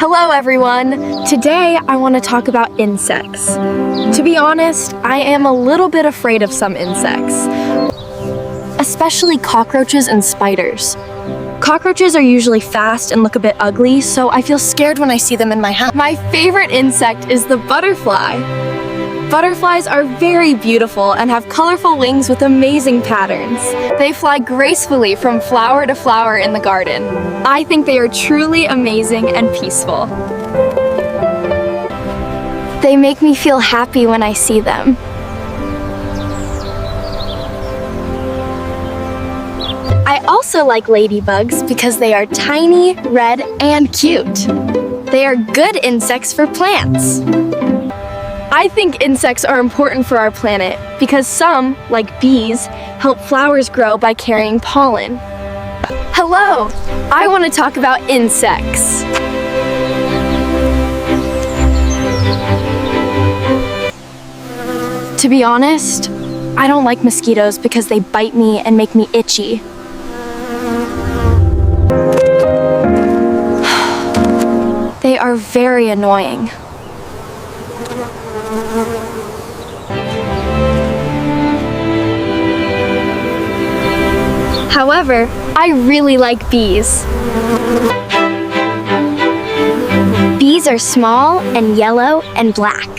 Hello everyone! Today I want to talk about insects. To be honest, I am a little bit afraid of some insects, especially cockroaches and spiders. Cockroaches are usually fast and look a bit ugly, so I feel scared when I see them in my house. My favorite insect is the butterfly. Butterflies are very beautiful and have colorful wings with amazing patterns. They fly gracefully from flower to flower in the garden. I think they are truly amazing and peaceful. They make me feel happy when I see them. I also like ladybugs because they are tiny, red, and cute. They are good insects for plants. I think insects are important for our planet because some, like bees, help flowers grow by carrying pollen. Hello! I want to talk about insects. To be honest, I don't like mosquitoes because they bite me and make me itchy. They are very annoying. However, I really like bees. Bees are small and yellow and black.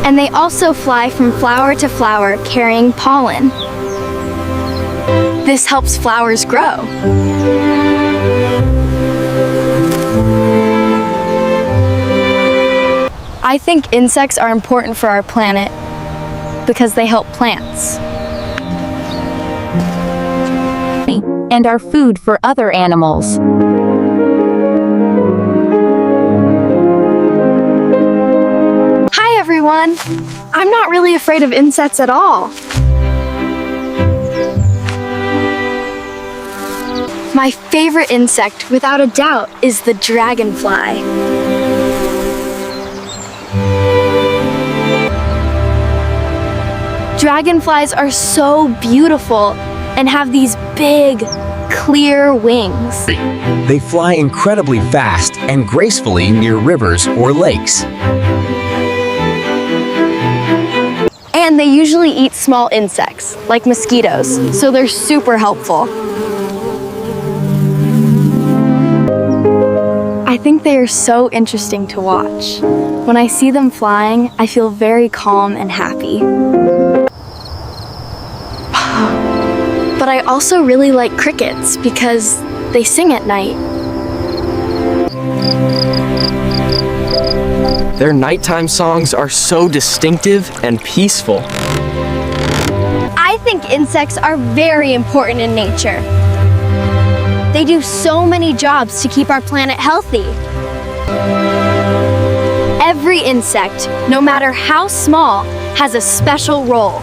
And they also fly from flower to flower carrying pollen. This helps flowers grow. I think insects are important for our planet because they help plants. And are food for other animals. Hi everyone! I'm not really afraid of insects at all. My favorite insect, without a doubt, is the dragonfly. Dragonflies are so beautiful and have these big, clear wings. They fly incredibly fast and gracefully near rivers or lakes. And they usually eat small insects, like mosquitoes, so they're super helpful. I think they are so interesting to watch. When I see them flying, I feel very calm and happy. But I also really like crickets because they sing at night. Their nighttime songs are so distinctive and peaceful. I think insects are very important in nature. They do so many jobs to keep our planet healthy. Every insect, no matter how small, has a special role.